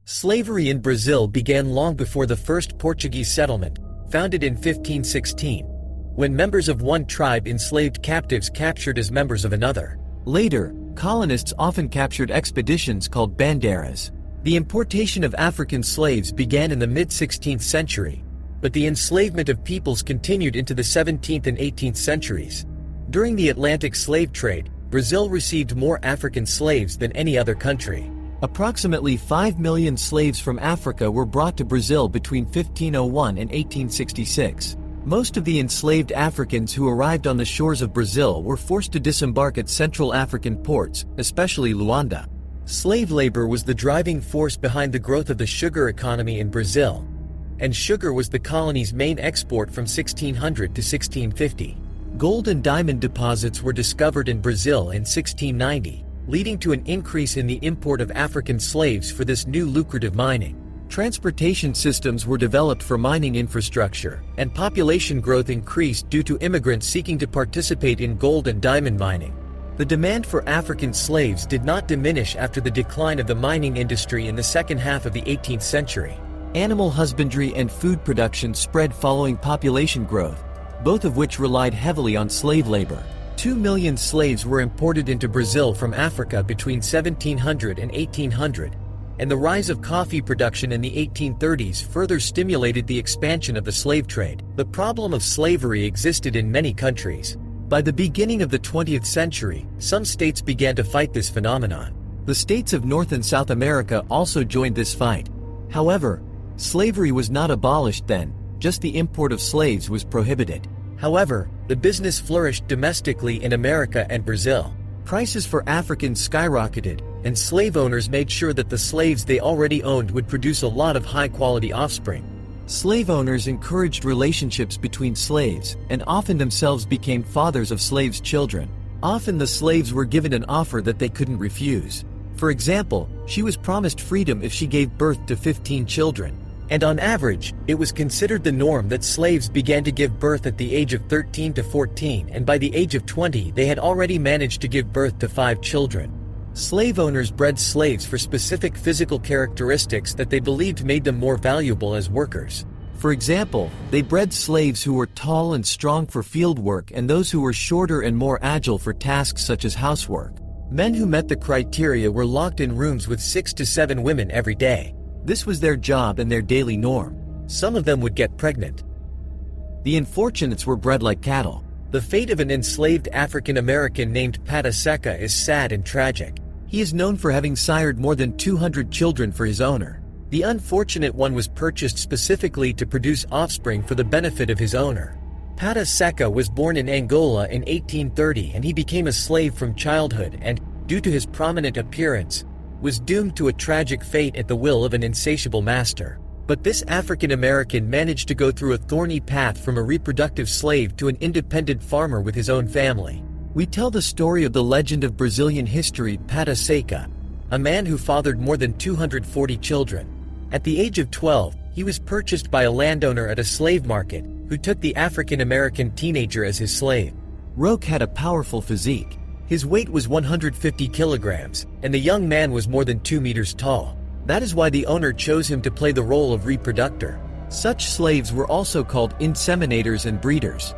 Slavery in Brazil began long before the first Portuguese settlement, founded in 1516, when members of one tribe enslaved captives captured as members of another. Later, colonists often captured expeditions called bandeiras. The importation of African slaves began in the mid-16th century, but the enslavement of peoples continued into the 17th and 18th centuries. During the Atlantic slave trade, Brazil received more African slaves than any other country. Approximately 5 million slaves from Africa were brought to Brazil between 1501 and 1866. Most of the enslaved Africans who arrived on the shores of Brazil were forced to disembark at Central African ports, especially Luanda. Slave labor was the driving force behind the growth of the sugar economy in Brazil, and sugar was the colony's main export from 1600 to 1650. Gold and diamond deposits were discovered in Brazil in 1690, leading to an increase in the import of African slaves for this new lucrative mining. Transportation systems were developed for mining infrastructure, and population growth increased due to immigrants seeking to participate in gold and diamond mining. The demand for African slaves did not diminish after the decline of the mining industry in the second half of the 18th century. Animal husbandry and food production spread following population growth, both of which relied heavily on slave labor. 2 million slaves were imported into Brazil from Africa between 1700 and 1800, and the rise of coffee production in the 1830s further stimulated the expansion of the slave trade. The problem of slavery existed in many countries. By the beginning of the 20th century, some states began to fight this phenomenon. The states of North and South America also joined this fight. However, slavery was not abolished then, just the import of slaves was prohibited. However, the business flourished domestically in America and Brazil. Prices for Africans skyrocketed, and slave owners made sure that the slaves they already owned would produce a lot of high-quality offspring. Slave owners encouraged relationships between slaves, and often themselves became fathers of slaves' children. Often the slaves were given an offer that they couldn't refuse. For example, she was promised freedom if she gave birth to 15 children. And on average, it was considered the norm that slaves began to give birth at the age of 13 to 14, and by the age of 20 they had already managed to give birth to 5 children. Slave owners bred slaves for specific physical characteristics that they believed made them more valuable as workers. For example, they bred slaves who were tall and strong for field work and those who were shorter and more agile for tasks such as housework. Men who met the criteria were locked in rooms with 6 to 7 women every day. This was their job and their daily norm. Some of them would get pregnant. The unfortunates were bred like cattle. The fate of an enslaved African American named Pata Seca is sad and tragic. He is known for having sired more than 200 children for his owner. The unfortunate one was purchased specifically to produce offspring for the benefit of his owner. Pata Seca was born in Angola in 1830, and he became a slave from childhood and, due to his prominent appearance, was doomed to a tragic fate at the will of an insatiable master. But this African American managed to go through a thorny path from a reproductive slave to an independent farmer with his own family. We tell the story of the legend of Brazilian history Pata Seca, a man who fathered more than 240 children. At the age of 12, he was purchased by a landowner at a slave market, who took the African American teenager as his slave. Roque had a powerful physique. His weight was 150 kilograms, and the young man was more than 2 meters tall. That is why the owner chose him to play the role of reproductor. Such slaves were also called inseminators and breeders.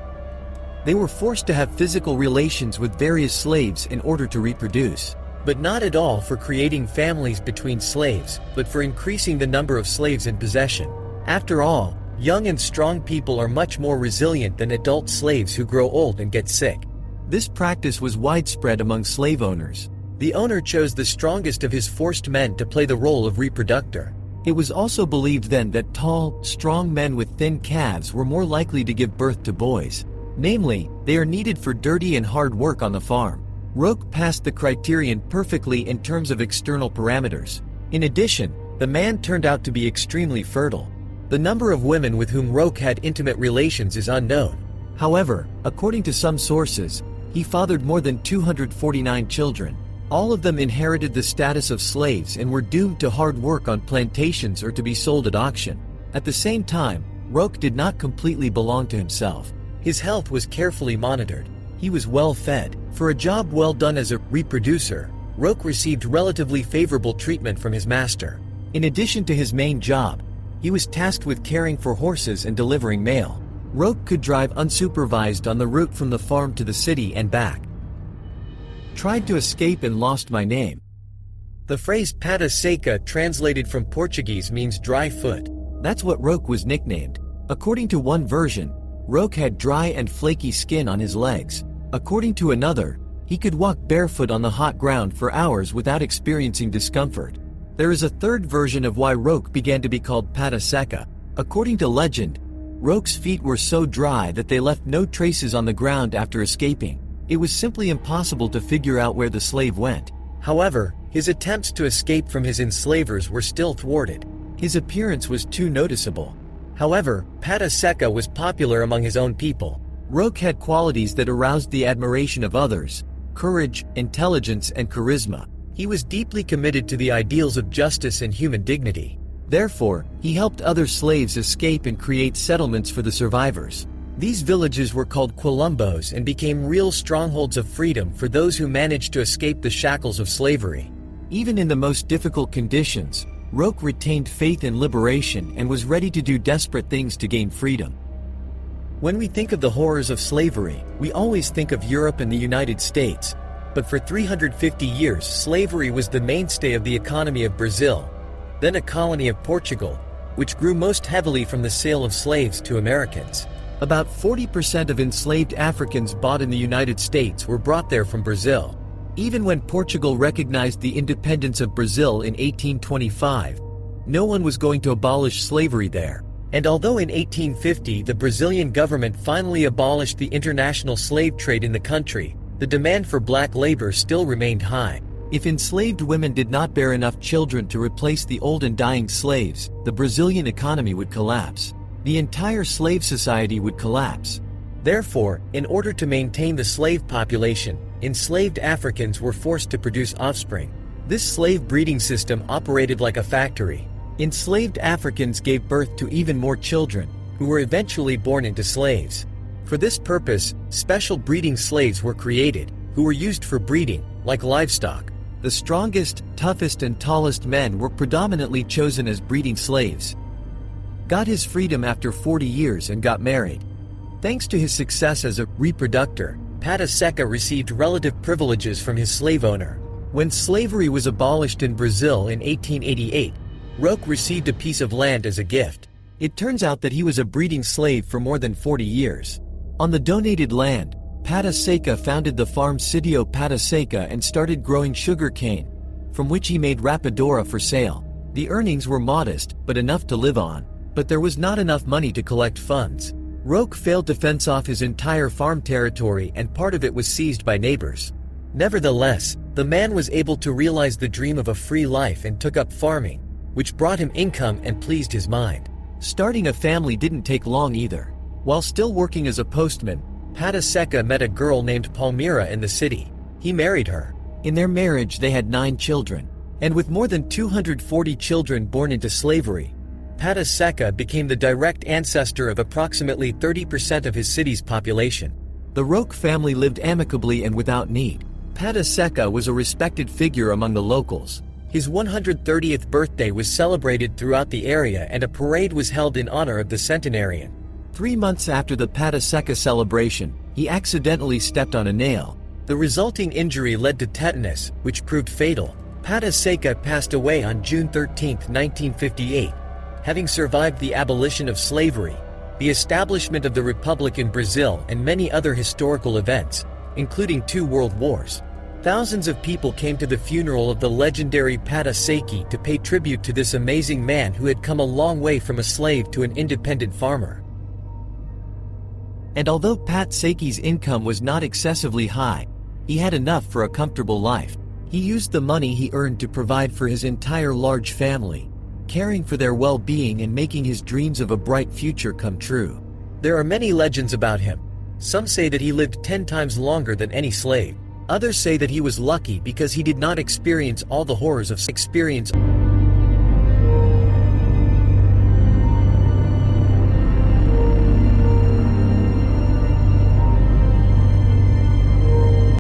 They were forced to have physical relations with various slaves in order to reproduce. But not at all for creating families between slaves, but for increasing the number of slaves in possession. After all, young and strong people are much more resilient than adult slaves who grow old and get sick. This practice was widespread among slave owners. The owner chose the strongest of his forced men to play the role of reproductor. It was also believed then that tall, strong men with thin calves were more likely to give birth to boys. Namely, they are needed for dirty and hard work on the farm. Roque passed the criterion perfectly in terms of external parameters. In addition, the man turned out to be extremely fertile. The number of women with whom Roque had intimate relations is unknown. However, according to some sources, he fathered more than 249 children. All of them inherited the status of slaves and were doomed to hard work on plantations or to be sold at auction. At the same time, Roque did not completely belong to himself. His health was carefully monitored. He was well fed. For a job well done as a reproducer, Roque received relatively favorable treatment from his master. In addition to his main job, he was tasked with caring for horses and delivering mail. Roque could drive unsupervised on the route from the farm to the city and back. Tried to escape and lost my name. The phrase pata seca translated from Portuguese means dry foot. That's what Roque was nicknamed. According to one version, Roque had dry and flaky skin on his legs. According to another, he could walk barefoot on the hot ground for hours without experiencing discomfort. There is a third version of why Roque began to be called pata seca. According to legend, Roque's feet were so dry that they left no traces on the ground after escaping. It was simply impossible to figure out where the slave went. However, his attempts to escape from his enslavers were still thwarted. His appearance was too noticeable. However, pata seca was popular among his own people. Roque had qualities that aroused the admiration of others: courage, intelligence, and charisma. He was deeply committed to the ideals of justice and human dignity. Therefore, he helped other slaves escape and create settlements for the survivors. These villages were called quilombos and became real strongholds of freedom for those who managed to escape the shackles of slavery. Even in the most difficult conditions, Roque retained faith in liberation and was ready to do desperate things to gain freedom. When we think of the horrors of slavery, we always think of Europe and the United States. But for 350 years, slavery was the mainstay of the economy of Brazil, then a colony of Portugal, which grew most heavily from the sale of slaves to Americans. About 40% of enslaved Africans bought in the United States were brought there from Brazil. Even when Portugal recognized the independence of Brazil in 1825, no one was going to abolish slavery there. And although in 1850 the Brazilian government finally abolished the international slave trade in the country, the demand for black labor still remained high. If enslaved women did not bear enough children to replace the old and dying slaves, the Brazilian economy would collapse. The entire slave society would collapse. Therefore, in order to maintain the slave population, enslaved Africans were forced to produce offspring. This slave breeding system operated like a factory. Enslaved Africans gave birth to even more children, who were eventually born into slaves. For this purpose, special breeding slaves were created, who were used for breeding, like livestock. The strongest, toughest, and tallest men were predominantly chosen as breeding slaves. Got his freedom after 40 years and got married. Thanks to his success as a reproductor, pata seca received relative privileges from his slave owner. When slavery was abolished in Brazil in 1888, Roque received a piece of land as a gift. It turns out that he was a breeding slave for more than 40 years. On the donated land, Pata Seca founded the farm Sitio Pata Seca and started growing sugar cane, from which he made rapadura for sale. The earnings were modest, but enough to live on. But there was not enough money to collect funds. Roque failed to fence off his entire farm territory and part of it was seized by neighbors. Nevertheless, the man was able to realize the dream of a free life and took up farming, which brought him income and pleased his mind. Starting a family didn't take long either. While still working as a postman, Pata Seca met a girl named Palmira in the city. He married her. In their marriage they had 9 children. And with more than 240 children born into slavery, Pata Seca became the direct ancestor of approximately 30% of his city's population. The Roque family lived amicably and without need. Pata Seca was a respected figure among the locals. His 130th birthday was celebrated throughout the area and a parade was held in honor of the centenarian. 3 months after the Pata Seca celebration, he accidentally stepped on a nail. The resulting injury led to tetanus, which proved fatal. Pata Seca passed away on June 13, 1958. Having survived the abolition of slavery, the establishment of the Republic in Brazil and many other historical events, including 2 world wars. Thousands of people came to the funeral of the legendary Pata Seca to pay tribute to this amazing man who had come a long way from a slave to an independent farmer. And although Pata Seca's income was not excessively high, he had enough for a comfortable life. He used the money he earned to provide for his entire large family, caring for their well-being and making his dreams of a bright future come true. There are many legends about him. Some say that he lived 10 times longer than any slave. Others say that he was lucky because he did not experience all the horrors of slavery.